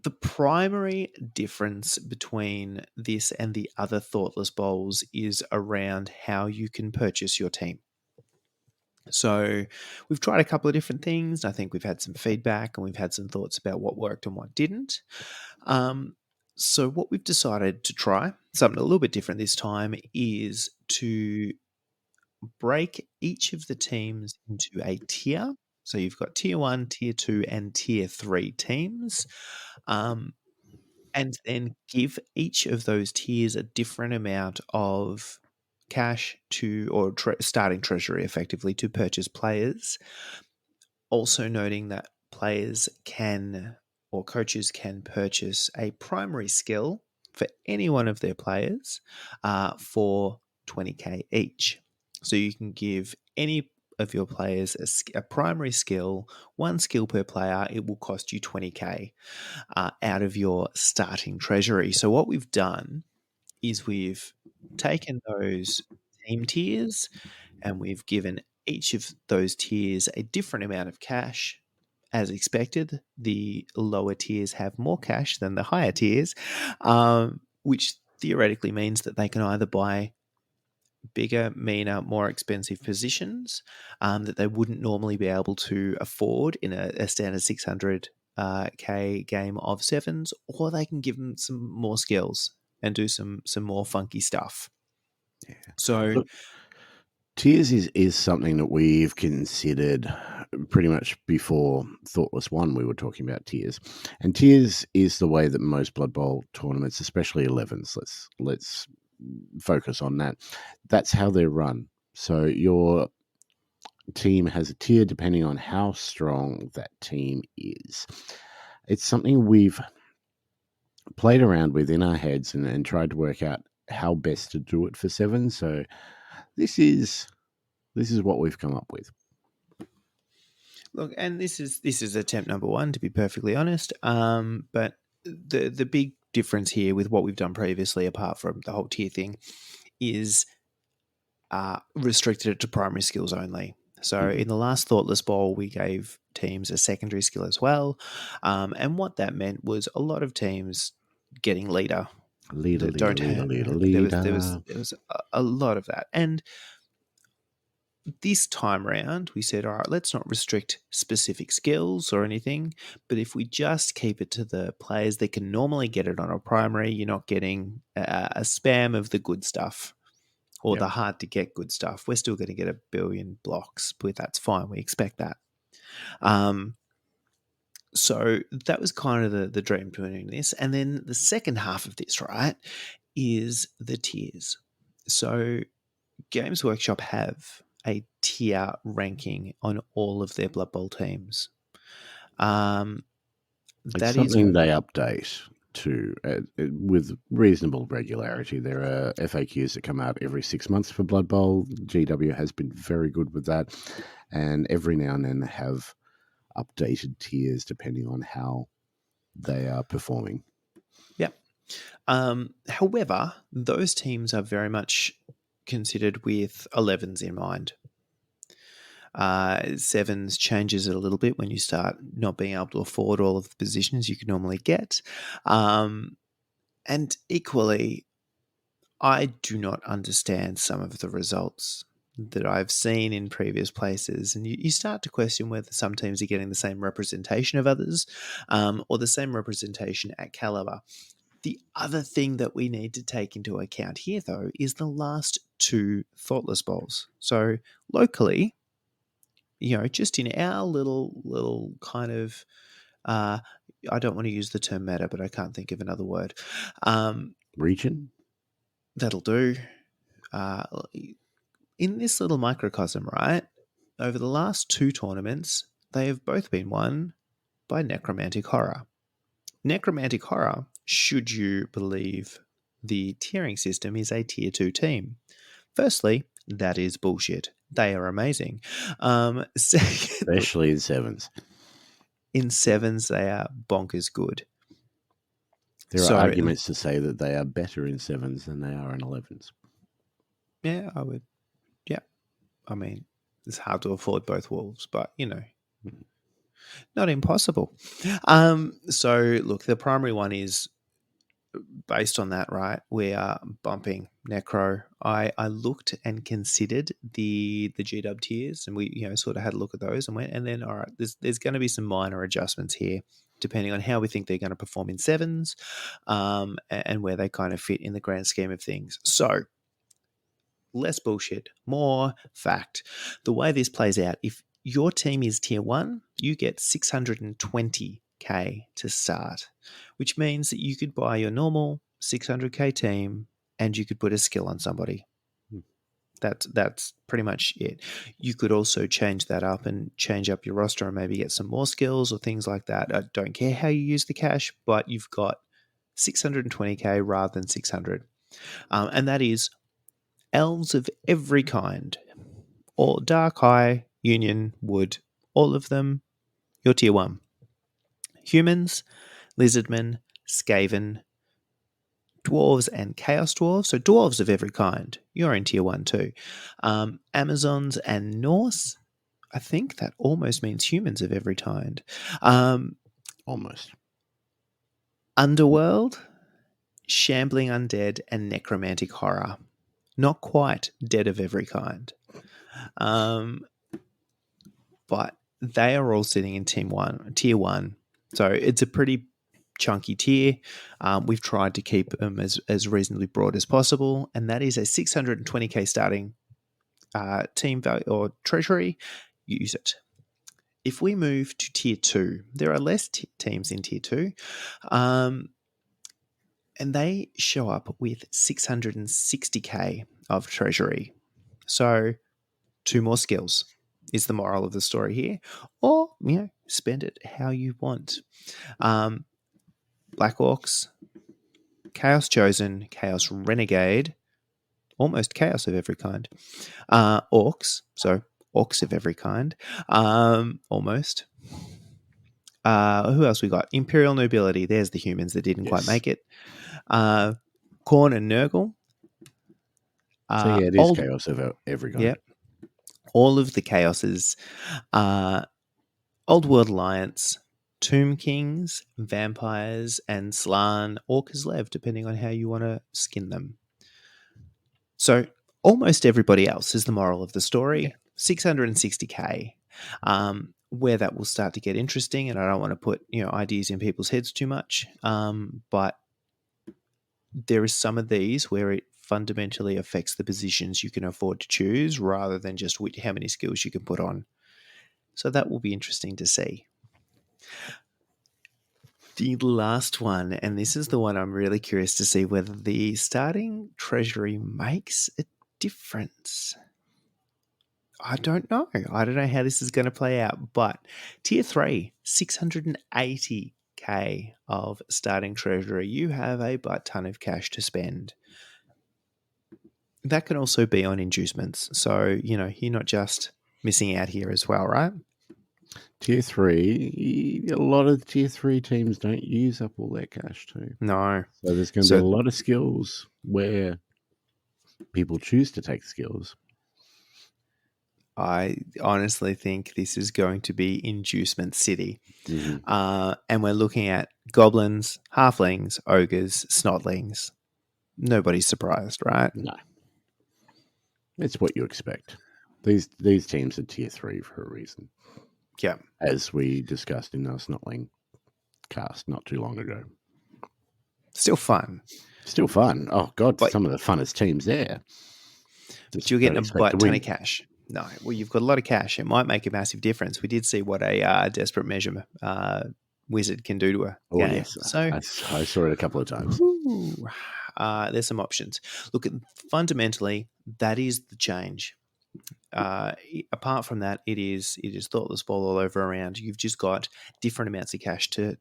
The primary difference between this and the other Thoughtless Bowls is around how you can purchase your team. So we've tried a couple of different things. I think we've had some feedback and we've had some thoughts about what worked and what didn't. So what we've decided to try, something a little bit different this time, is to break each of the teams into a tier. So you've got tier 1, tier 2, and tier 3 teams. And then give each of those tiers a different amount of cash to, or starting treasury effectively, to purchase players. Also noting that players can, or coaches can, purchase a primary skill for any one of their players for 20k each. So you can give any of your players a primary skill, one skill per player. It will cost you 20k out of your starting treasury. So what we've done is we've taken those team tiers and we've given each of those tiers a different amount of cash. As expected, the lower tiers have more cash than the higher tiers, which theoretically means that they can either buy bigger, meaner, more expensive positions that they wouldn't normally be able to afford in a standard 600k game of sevens, or they can give them some more skills and do some more funky stuff. Yeah. So Look, tiers is something that we've considered pretty much before Thoughtless One. We were talking about tiers, and tiers is the way that most Blood Bowl tournaments, especially 11s, let's focus on that. That's how they're run. So your team has a tier depending on how strong that team is. It's something we've played around with in our heads and tried to work out how best to do it for seven. So this is what we've come up with. look, and this is attempt number one, to be perfectly honest. But the big difference here with what we've done previously, apart from the whole tier thing, is restricted it to primary skills only. So in the last Thoughtless Bowl, we gave teams a secondary skill as well. And what that meant was a lot of teams getting leader. Leader. There was a lot of that. And this time around, we said, all right, let's not restrict specific skills or anything, but if we just keep it to the players that can normally get it on a primary, you're not getting a spam of the good stuff or the hard to get good stuff. We're still going to get 1 billion blocks, but that's fine. We expect that. So that was kind of the dream doing this. And then the second half of this, right, is the tiers. So Games Workshop have a tier ranking on all of their Blood Bowl teams. It's something they update to with reasonable regularity. There are FAQs that come out every 6 months for Blood Bowl. GW has been very good with that, and every now and then they have updated tiers depending on how they are performing. Yep. However, those teams are very much considered with 11s in mind. 7s changes it a little bit when you start not being able to afford all of the positions you could normally get. And equally, I do not understand some of the results that I've seen in previous places. And you start to question whether some teams are getting the same representation of others or the same representation at caliber. The other thing that we need to take into account here, though, is the last 2 Thoughtless Bowls. So locally, just in our little kind of, I don't want to use the term meta, but I can't think of another word. Region? That'll do. In this little microcosm, right, over the last 2 tournaments, they have both been won by Necromantic Horror. Necromantic Horror, should you believe the tiering system, is a tier 2 team. Firstly, that is bullshit. They are amazing. Especially in 7s. In 7s, they are bonkers good. There are arguments to say that they are better in 7s than they are in 11s. Yeah, I would. Yeah. I mean, it's hard to afford both wolves, but, not impossible. So, look, the primary one is based on that, right? We are bumping Necro. I looked and considered the GW tiers, and we sort of had a look at those and went, and then all right, there's going to be some minor adjustments here. depending on how we think they're going to perform in sevens, and where they kind of fit in the grand scheme of things. So, less bullshit, more fact. The way this plays out, if your team is tier 1, you get 620k to start, which means that you could buy your normal 600k team and you could put a skill on somebody. That's pretty much it. You could also change that up and change up your roster and maybe get some more skills or things like that. I don't care how you use the cash, but you've got 620k rather than 600. And that is elves of every kind, all dark, high, union, wood, all of them, you're tier 1. Humans, lizardmen, skaven, dwarves and chaos dwarves, so dwarves of every kind, you're in tier 1 too. Amazons and Norse, I think that almost means humans of every kind. Almost. Underworld, shambling undead, and necromantic horror. Not quite dead of every kind. But they are all sitting in tier 1. So it's a pretty chunky tier. We've tried to keep them as reasonably broad as possible, and that is a 620k starting team value or treasury. Use it. If we move to tier 2, there are less teams in tier 2, and they show up with 660k of treasury. So 2 more skills is the moral of the story here, or spend it how you want. Black Orcs, Chaos Chosen, Chaos Renegade, almost chaos of every kind. Orcs, so orcs of every kind, almost. Who else we got? Imperial Nobility. There's the humans that didn't quite make it. Khorne and Nurgle. So it is chaos of every kind. Yeah. All of the chaoses. Old World Alliance, Tomb Kings, Vampires, and Slann or Kislev, depending on how you want to skin them. So almost everybody else is the moral of the story. Yeah. 660k. Where that will start to get interesting, and I don't want to put ideas in people's heads too much, but there is some of these where it fundamentally affects the positions you can afford to choose rather than just how many skills you can put on. So that will be interesting to see. The last one, and this is the one I'm really curious to see whether the starting treasury makes a difference. I don't know. I don't know how this is going to play out, but tier 3, 680k of starting treasury. You have a butt ton of cash to spend. That can also be on inducements. So, you're not just missing out here as well, right? Tier 3, a lot of tier 3 teams don't use up all their cash too. No. So there's going to be a lot of skills where people choose to take skills. I honestly think this is going to be Inducement City. Mm-hmm. And we're looking at goblins, halflings, ogres, snotlings. Nobody's surprised, right? No. It's what you expect. These teams are tier 3 for a reason. Yeah. As we discussed in our Snotling cast not too long ago. Still fun. Oh, God, some of the funnest teams there. But you're getting a butt ton of cash. No, well, you've got a lot of cash. It might make a massive difference. We did see what a desperate measure wizard can do to a game. Yes. So I saw it a couple of times. There's some options. Look, fundamentally, that is the change. Apart from that, it is thoughtless ball all over around. You've just got different amounts of cash to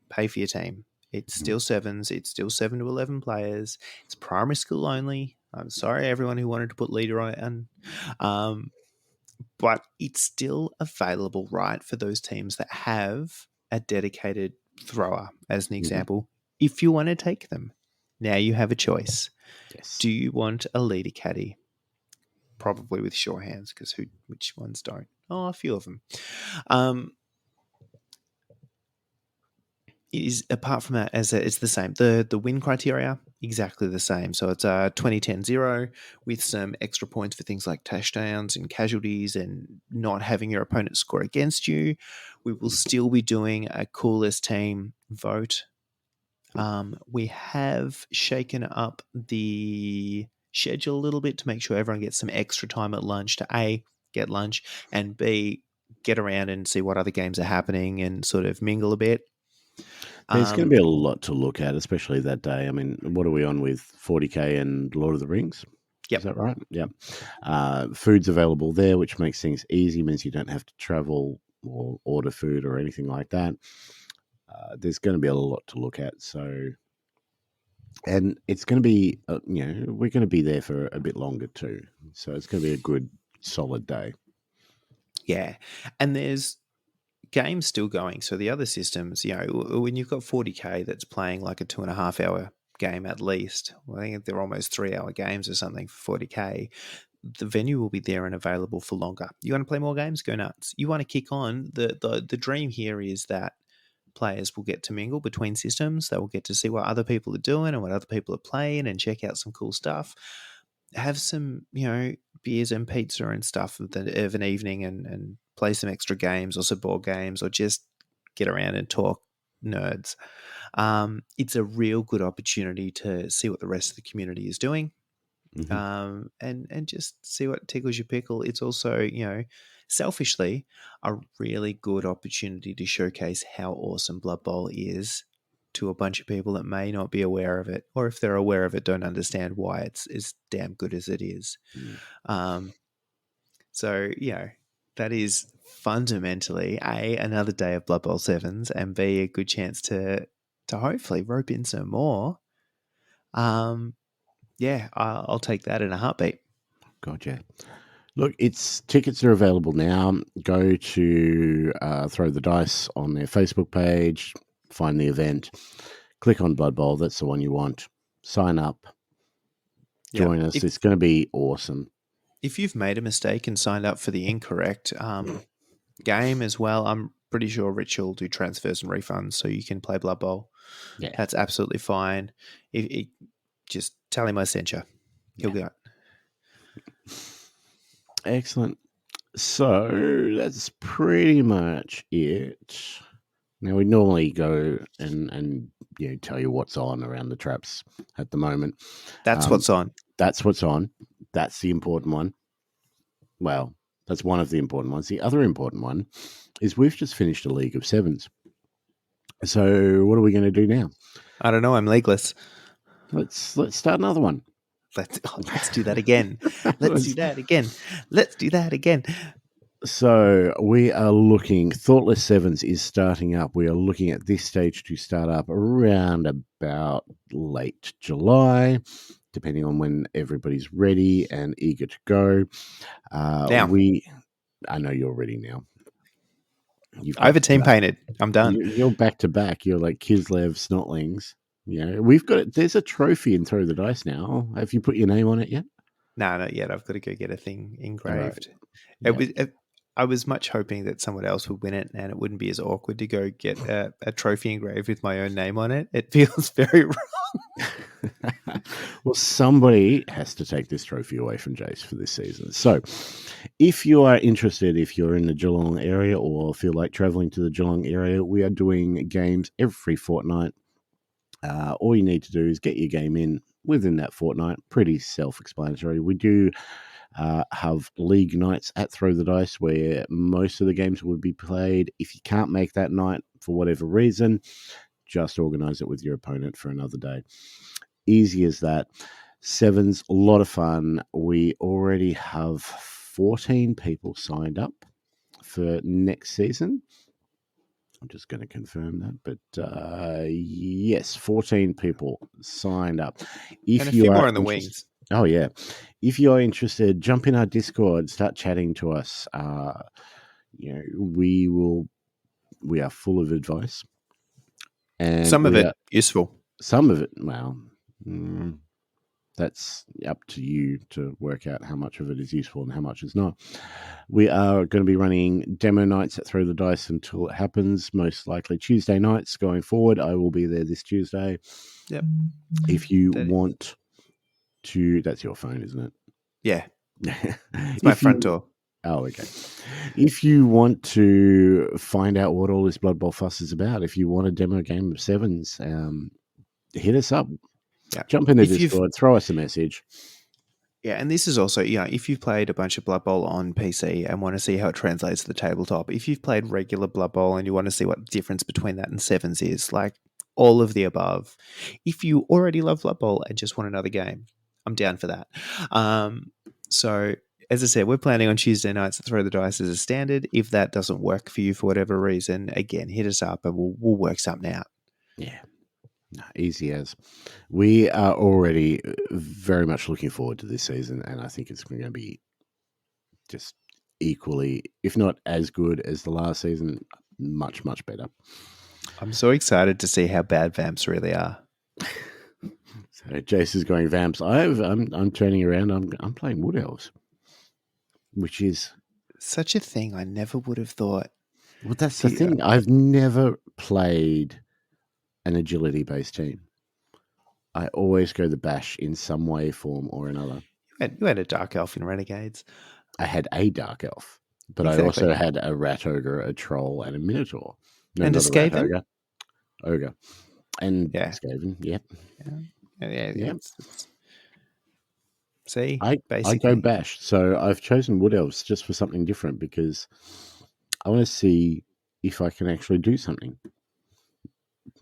pay for your team. It's still sevens. It's still 7 to 11 players. It's primary school only. I'm sorry, everyone who wanted to put leader on, but it's still available, right, for those teams that have a dedicated thrower, as an example. If you want to take them, now you have a choice. Yes. Do you want a leader caddy? Probably with sure hands, because which ones don't? Oh, a few of them. is apart from that, it's the same. The win criteria exactly the same. So it's 20-10-0 with some extra points for things like touchdowns and casualties and not having your opponent score against you. We will still be doing a coolest team vote. We have shaken up the schedule a little bit to make sure everyone gets some extra time at lunch to A, get lunch, and B, get around and see what other games are happening and sort of mingle a bit. There's going to be a lot to look at, especially that day. I mean, what are we on with 40K and Lord of the Rings? Yep. Is that right? Yep. Food's available there, which makes things easy, means you don't have to travel or order food or anything like that. There's going to be a lot to look at. So, and it's going to be, we're going to be there for a bit longer too. So it's going to be a good, solid day. Yeah. And there's games still going. So the other systems, when you've got 40K that's playing like a 2.5 hour game at least, I think they're almost 3 hour games or something for 40K. The venue will be there and available for longer. You want to play more games? Go nuts. You want to kick on? The dream here is that players will get to mingle between systems. They will get to see what other people are doing and what other people are playing and check out some cool stuff. Have some, beers and pizza and stuff of an evening and play some extra games or some board games or just get around and talk nerds. It's a real good opportunity to see what the rest of the community is doing. Mm-hmm. And just see what tickles your pickle. It's also, selfishly, a really good opportunity to showcase how awesome Blood Bowl is to a bunch of people that may not be aware of it, or if they're aware of it, don't understand why it's as damn good as it is. So, that is fundamentally another day of Blood Bowl Sevens, and B, a good chance to hopefully rope in some more. Yeah, I'll take that in a heartbeat. Gotcha. Look, tickets are available now. Go to Throw the Dice on their Facebook page, find the event, click on Blood Bowl. That's the one you want. Sign up, join us. It's going to be awesome. If you've made a mistake and signed up for the incorrect game as well, I'm pretty sure Rich will do transfers and refunds so you can play Blood Bowl. Yeah. That's absolutely fine. Just tell him I sent you. He'll get it. Excellent. So that's pretty much it. Now we normally go and tell you what's on around the traps at the moment. That's what's on. That's what's on. That's the important one. Well, that's one of the important ones. The other important one is we've just finished a League of Sevens. So what are we going to do now? I don't know. I'm legless. Let's start another one. Let's do that again. Let's do that again. Let's do that again. So we are looking, Thoughtless Sevens is starting up. We are looking at this stage to start up around about late July, depending on when everybody's ready and eager to go. Now. I know you're ready now. I have a team painted. I'm done. You're back to back. You're like Kislev Snotlings. There's a trophy in Throw the Dice now. Have you put your name on it yet? No, not yet. I've got to go get a thing engraved. Right. I was much hoping that someone else would win it, and it wouldn't be as awkward to go get a trophy engraved with my own name on it. It feels very wrong. Well, somebody has to take this trophy away from Jace for this season. So if you are interested, if you're in the Geelong area or feel like traveling to the Geelong area, we are doing games every fortnight. All you need to do is get your game in within that fortnight. Pretty self-explanatory. We do have league nights at Throw the Dice where most of the games will be played. If you can't make that night for whatever reason, just organize it with your opponent for another day. Easy as that. Sevens, a lot of fun. We already have 14 people signed up for next season. I'm just going to confirm that, but yes, 14 people signed up. And a few more in the wings. Oh, yeah. If you're interested, jump in our Discord, start chatting to us. We are full of advice. And some of it useful. Some of it, well, that's up to you to work out how much of it is useful and how much is not. We are going to be running demo nights at Throw the Dice until it happens, most likely Tuesday nights going forward. I will be there this Tuesday. Yep. If you That- want to, that's your phone, isn't it? Yeah. It's my front door. Oh, okay. If you want to find out what all this Blood Bowl fuss is about, if you want a demo game of sevens, hit us up. Yeah. Jump in the If you've- Discord, throw us a message. Yeah, and this is also, if you've played a bunch of Blood Bowl on PC and want to see how it translates to the tabletop, if you've played regular Blood Bowl and you want to see what the difference between that and sevens is, like all of the above. If you already love Blood Bowl and just want another game, I'm down for that. So, as I said, we're planning on Tuesday nights to Throw the Dice as a standard. If that doesn't work for you for whatever reason, again, hit us up and we'll work something out. Yeah. No, easy as. We are already very much looking forward to this season, and I think it's going to be just equally, if not as good as the last season, much, much better. I'm so excited to see how bad Vamps really are. So Jace is going Vamps. I'm turning around. I'm playing Wood Elves, which is such a thing I never would have thought. Well, that's the thing. I've never played an agility-based team. I always go the bash in some way, form, or another. You had a Dark Elf in Renegades. I had a Dark Elf, but Exactly. I also had a Rat Ogre, a Troll, and a Minotaur. No, and a not Rat Skaven? Ogre. And Yeah. Skaven, yep. Yeah. Yep. See, I basically. go bash. So I've chosen Wood Elves just for something different because I want to see if I can actually do something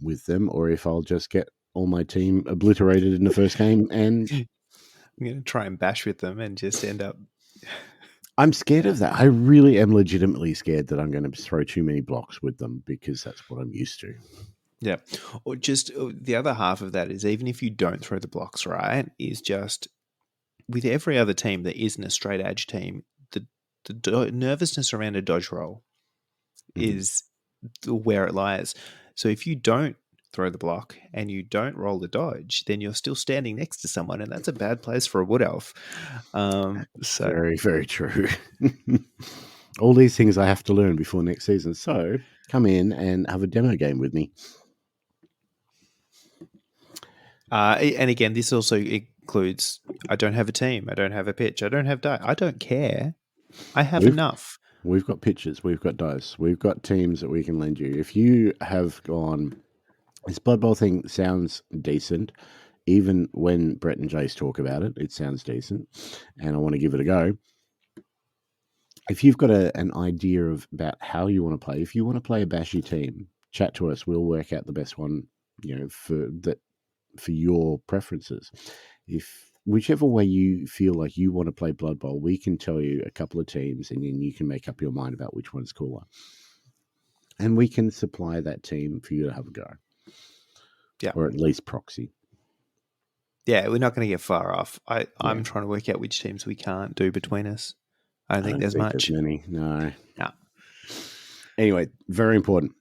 with them or if I'll just get all my team obliterated in the first game. And I'm going to try and bash with them and just end up. I'm scared of that. I really am legitimately scared that I'm going to throw too many blocks with them because that's what I'm used to. Yeah. Or just the other half of that is even if you don't throw the blocks, right, is just with every other team that isn't a straight edge team, the nervousness around a dodge roll is where it lies. So if you don't throw the block and you don't roll the dodge, then you're still standing next to someone, and that's a bad place for a Wood Elf. So Very, very true. All these things I have to learn before next season. So come in and have a demo game with me. And again, this also includes I don't have a team, I don't have a pitch, I don't have die. I don't care. I have enough. We've got pitches, we've got dice, we've got teams that we can lend you. If you have gone, this Blood Bowl thing sounds decent. Even when Brett and Jace talk about it, it sounds decent. And I want to give it a go. If you've got an idea about how you want to play, if you want to play a bashy team, chat to us. We'll work out the best one, for your preferences. If whichever way you feel like you want to play Blood Bowl, we can tell you a couple of teams and then you can make up your mind about which one's cooler. And we can supply that team for you to have a go. Yeah. Or at least proxy. Yeah, we're not going to get far off. I'm trying to work out which teams we can't do between us. I don't think there's much. There's many. No. No. Anyway, very important.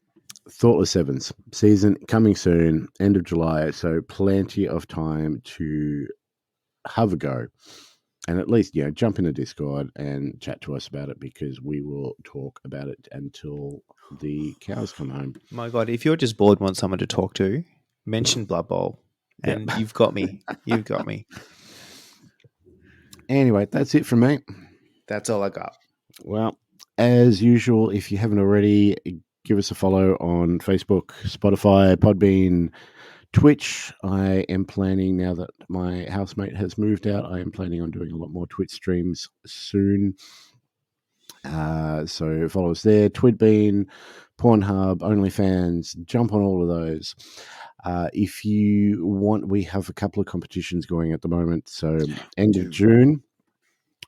Thoughtless Sevens season coming soon, end of July. So plenty of time to have a go. And at least, jump in the Discord and chat to us about it because we will talk about it until the cows come home. My God, if you're just bored and want someone to talk to, mention Blood Bowl. And you've got me. You've got me. Anyway, that's it from me. That's all I got. Well, as usual, if you haven't already, give us a follow on Facebook, Spotify, Podbean, Twitch. I am planning, now that my housemate has moved out, I am planning on doing a lot more Twitch streams soon. So follow us there. Twidbean, Pornhub, OnlyFans, jump on all of those. If you want, we have a couple of competitions going at the moment. So end of June,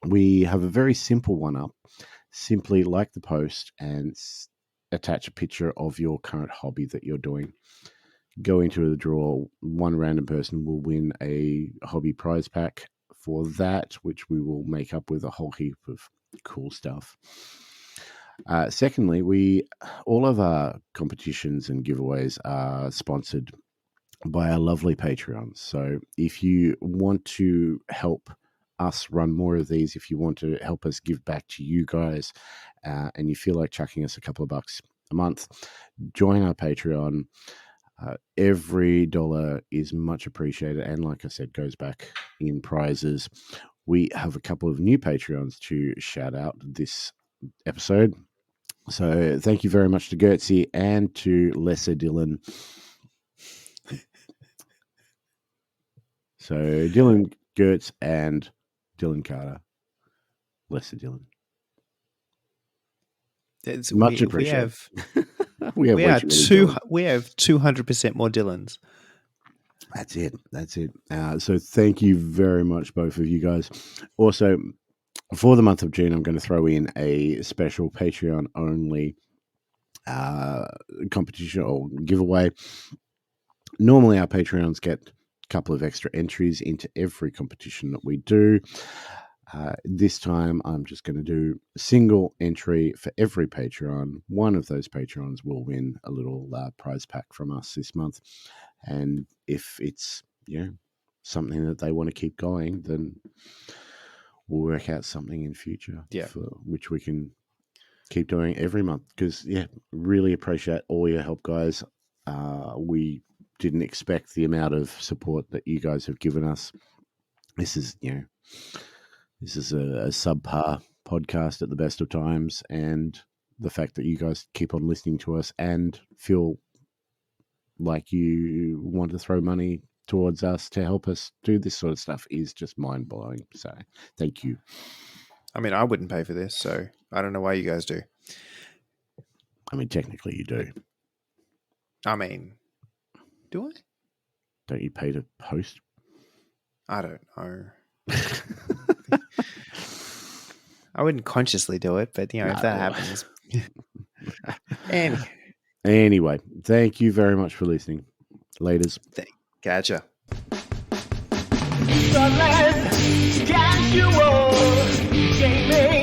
we have a very simple one up. Simply like the post and attach a picture of your current hobby that you're doing. Go into the draw. One random person will win a hobby prize pack for that, which we will make up with a whole heap of cool stuff. Secondly, all of our competitions and giveaways are sponsored by our lovely Patreons. So if you want to help us run more of these, if you want to help us give back to you guys, and you feel like chucking us a couple of bucks a month, join our Patreon. Every dollar is much appreciated, and like I said, goes back in prizes. We have a couple of new Patreons to shout out this episode. So thank you very much to Gertzy and to Lesser Dylan. So Dylan Gertz and Dylan Carter. Lesser Dylan. It's, Much we appreciated. have we have we way are too many Dylans. we have 200% more Dylans. That's it. That's it. So thank you very much, both of you guys. Also, for the month of June, I'm going to throw in a special Patreon only competition or giveaway. Normally, our Patreons get a couple of extra entries into every competition that we do. This time, I'm just going to do a single entry for every Patreon. One of those Patreons will win a little prize pack from us this month. And if it's something that they want to keep going, then we'll work out something in future for which we can keep doing every month. Because really appreciate all your help, guys. We didn't expect the amount of support that you guys have given us. This is a subpar podcast at the best of times, and the fact that you guys keep on listening to us and feel like you want to throw money towards us to help us do this sort of stuff is just mind-blowing. So thank you. I mean, I wouldn't pay for this, so I don't know why you guys do. I mean, technically you do. I mean, do I? Don't you pay to host? I don't know. I wouldn't consciously do it, but if that happens. Anyway, thank you very much for listening. Laters. Gotcha. Casual gaming.